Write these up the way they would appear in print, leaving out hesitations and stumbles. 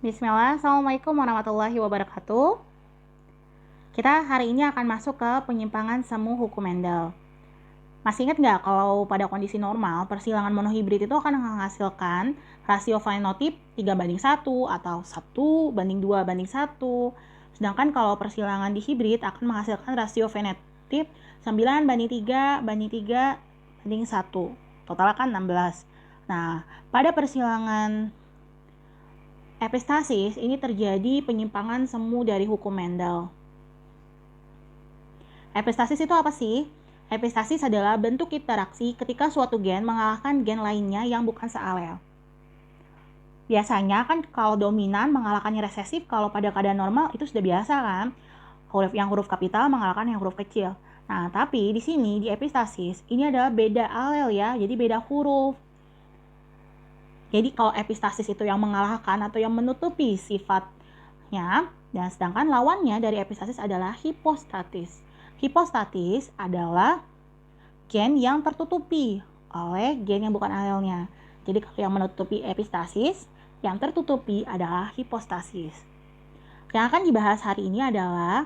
Bismillah, Assalamualaikum warahmatullahi wabarakatuh. Kita hari ini akan masuk ke penyimpangan semu hukum Mendel. Masih ingat nggak kalau pada kondisi normal, persilangan monohibrid itu akan menghasilkan rasio fenotip 3:1 atau 1:2:1. Sedangkan kalau persilangan dihibrid akan menghasilkan rasio fenotip 9:3:3:1. Totalnya kan 16. Nah, pada persilangan epistasis ini terjadi penyimpangan semu dari hukum Mendel. Epistasis itu apa sih? Epistasis adalah bentuk interaksi ketika suatu gen mengalahkan gen lainnya yang bukan sealel. Biasanya kan kalau dominan mengalahkan yang resesif, kalau pada keadaan normal itu sudah biasa kan? Huruf kapital mengalahkan yang huruf kecil. Nah, tapi di sini di epistasis ini adalah beda alel ya, jadi beda huruf. Jadi kalau epistasis itu yang mengalahkan atau yang menutupi sifatnya, dan sedangkan lawannya dari epistasis adalah hipostatis. Hipostatis adalah gen yang tertutupi oleh gen yang bukan alelnya. Jadi kalau yang menutupi epistasis, yang tertutupi adalah hipostasis. Yang akan dibahas hari ini adalah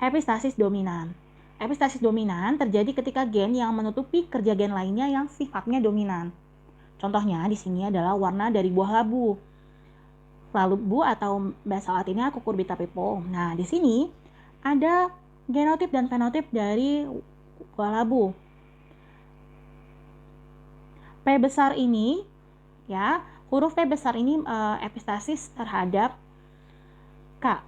epistasis dominan. Epistasis dominan terjadi ketika gen yang menutupi kerja gen lainnya yang sifatnya dominan. Contohnya di sini adalah warna dari buah labu. Labu atau bahasa latinnya Cucurbita pepo. Nah, di sini ada genotip dan fenotip dari buah labu. P besar ini ya, huruf P besar ini epistasis terhadap K.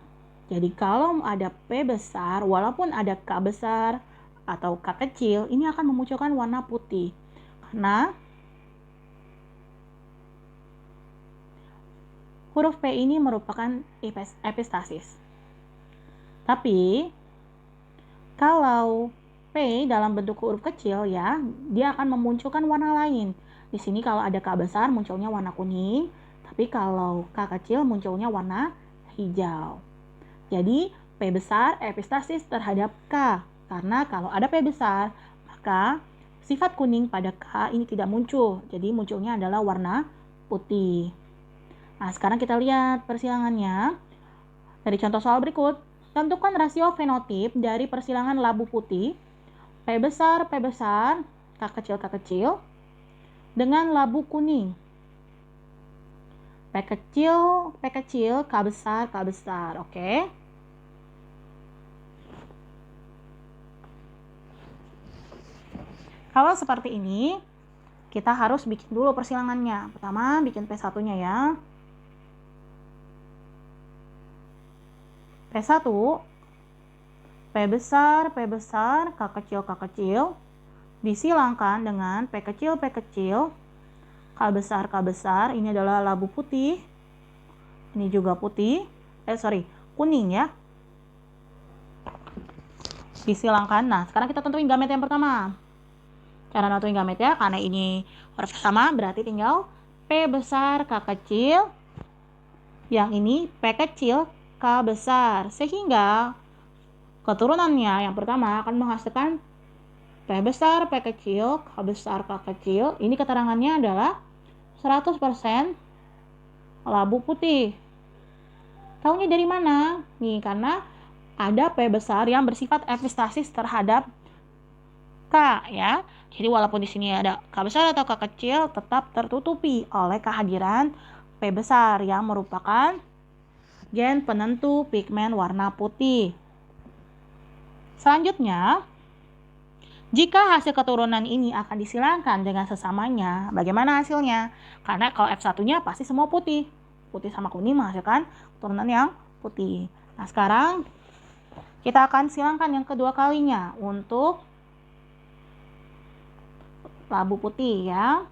Jadi kalau ada P besar, walaupun ada K besar atau K kecil, ini akan memunculkan warna putih. Karena huruf P ini merupakan epistasis. Tapi kalau P dalam bentuk huruf kecil ya, dia akan memunculkan warna lain. Di sini kalau ada K besar munculnya warna kuning, tapi kalau K kecil munculnya warna hijau. Jadi P besar epistasis terhadap K. Karena kalau ada P besar, maka sifat kuning pada K ini tidak muncul. Jadi munculnya adalah warna putih. Nah, sekarang kita lihat persilangannya. Dari contoh soal berikut, tentukan rasio fenotip dari persilangan labu putih, P besar, K kecil, dengan labu kuning. P kecil, K besar, oke? Kalau seperti ini, kita harus bikin dulu persilangannya. Pertama, bikin P1-nya ya. P1, P besar, K kecil, disilangkan dengan P kecil, K besar, ini adalah labu putih, ini juga putih, kuning ya. Disilangkan, nah sekarang kita tentuin gamet yang pertama. Cara nentuin gamet ya, karena ini huruf sama, berarti tinggal P besar, K kecil, yang ini P kecil, K besar, sehingga keturunannya yang pertama akan menghasilkan P besar, P kecil, K besar, K kecil. Ini keterangannya adalah 100% labu putih. Tahunya dari mana? Nih, karena ada P besar yang bersifat epistasis terhadap K ya. Jadi walaupun di sini ada K besar atau K kecil, tetap tertutupi oleh kehadiran P besar yang merupakan gen penentu pigmen warna putih. Selanjutnya, jika hasil keturunan ini akan disilangkan dengan sesamanya, bagaimana hasilnya? Karena kalau F1-nya pasti semua putih. Putih sama kuning menghasilkan keturunan yang putih. Nah, sekarang kita akan silangkan yang kedua kalinya untuk labu putih ya.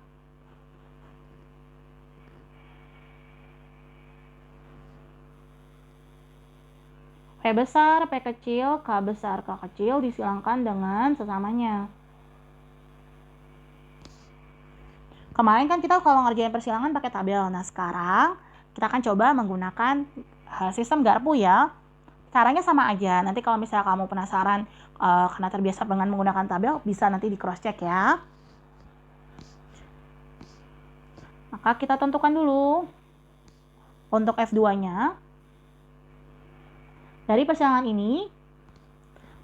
P besar, P kecil, K besar, K kecil disilangkan dengan sesamanya. Kemarin kan kita kalau ngerjain persilangan pakai tabel. Nah, sekarang kita akan coba menggunakan sistem Garpu ya. Caranya sama aja. Nanti kalau misalnya kamu penasaran karena terbiasa dengan menggunakan tabel, bisa nanti di cross check ya. Maka kita tentukan dulu Untuk F2-nya, dari persilangan ini,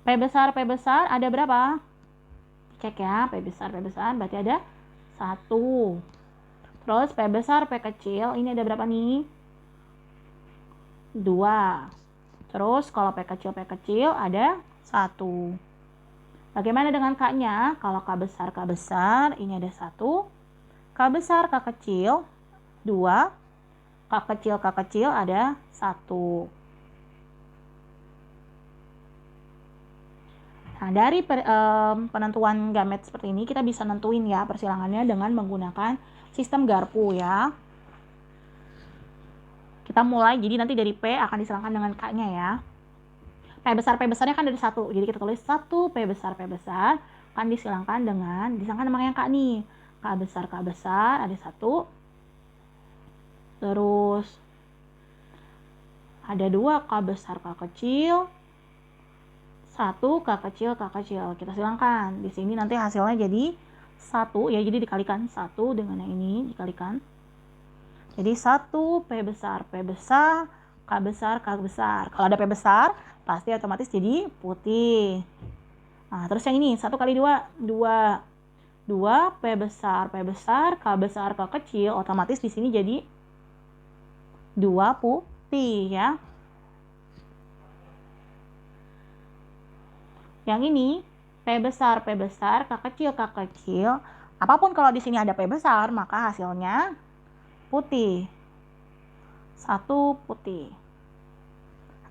P besar ada berapa? Cek ya, P besar berarti ada 1. Terus P besar, P kecil, ini ada berapa nih? 2. Terus kalau P kecil ada 1. Bagaimana dengan K-nya? Kalau K besar, ini ada 1. K besar, K kecil, 2. K kecil ada 1. Nah, dari penentuan gamet seperti ini, kita bisa nentuin ya persilangannya dengan menggunakan sistem Garpu ya. Kita mulai, jadi nanti dari P akan disilangkan dengan K-nya ya. P besarnya kan dari 1, jadi kita tulis 1 P besar akan disilangkan dengan sama yang K nih. K besar ada 1. Terus ada 2 K besar K kecil, 1 K kecil. Kita silangkan. Di sini nanti hasilnya jadi 1 ya, jadi dikalikan 1 dengan yang ini dikalikan. Jadi 1 P besar, K besar. Kalau ada P besar, pasti otomatis jadi putih. Nah, terus yang ini 1 kali 2 P besar, K besar, K kecil, otomatis di sini jadi 2 putih ya. Yang ini P besar, K kecil. Apapun kalau di sini ada P besar, maka hasilnya putih. 1 putih.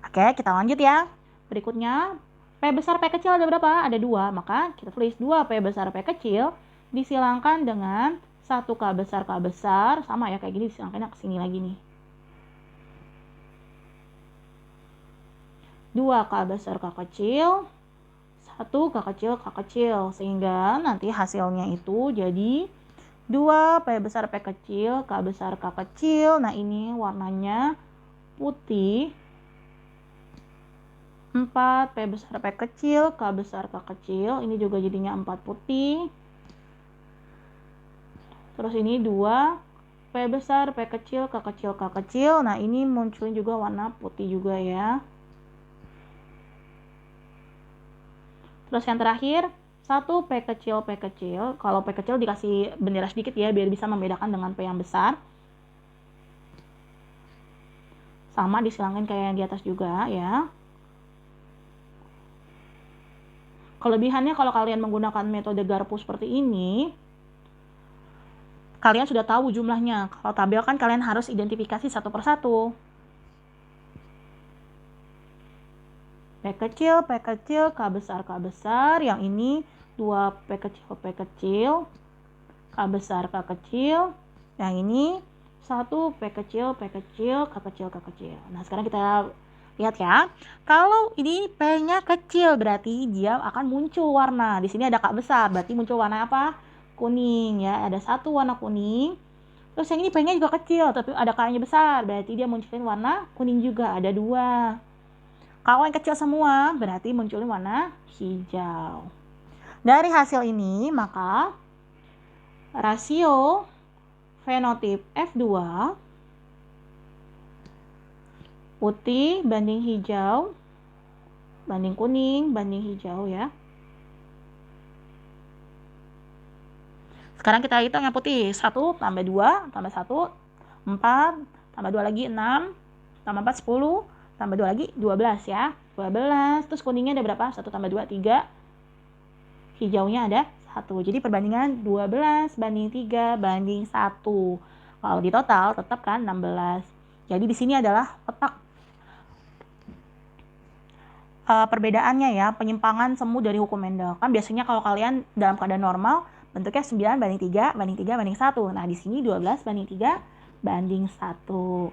Oke, kita lanjut ya. Berikutnya, P besar, P kecil ada berapa? Ada 2, maka kita tulis 2 P besar, P kecil disilangkan dengan 1 K besar, sama ya kayak gini, disilangkannya ke sini lagi nih. 2 K besar, K kecil, 1 K kecil, sehingga nanti hasilnya itu jadi 2 P besar, P kecil, K besar, K kecil. Nah, ini warnanya putih. 4 P besar, P kecil, K besar, K kecil. Ini juga jadinya 4 putih. Terus ini 2 P besar, P kecil, K kecil. Nah, ini munculin juga warna putih juga ya. Terus yang terakhir, 1 P kecil. Kalau P kecil dikasih bendera sedikit ya, biar bisa membedakan dengan P yang besar. Sama disilangin kayak yang di atas juga ya. Kelebihannya kalau kalian menggunakan metode Garpu seperti ini, kalian sudah tahu jumlahnya. Kalau tabel kan kalian harus identifikasi satu persatu. P kecil, K besar. Yang ini 2 P kecil, K besar, K kecil. Yang ini 1 P kecil, K kecil. Nah, sekarang kita lihat ya. Kalau ini P-nya kecil, berarti dia akan muncul warna. Di sini ada K besar, berarti muncul warna apa? Kuning ya. Ada 1 warna kuning. Terus yang ini P-nya juga kecil, tapi ada K-nya besar, berarti dia munculin warna kuning juga. Ada 2. Kalau yang kecil semua, berarti munculin warna hijau. Dari hasil ini, maka rasio fenotip F2 putih banding hijau banding kuning banding hijau ya. Sekarang kita hitung yang putih. 1 tambah 2 tambah 1 4 tambah 2 lagi 6 tambah 4 10 tambah 2 lagi 12 ya. 12. Terus kuningnya ada berapa? 1 tambah 2 3. Hijaunya ada 1. Jadi perbandingan 12 banding 3 banding 1. Kalau di total tetap kan 16. Jadi di sini adalah letak perbedaannya ya, penyimpangan semu dari hukum Mendel. Kan biasanya kalau kalian dalam keadaan normal bentuknya 9 banding 3 banding 3 banding 1. Nah, di sini 12 banding 3 banding 1.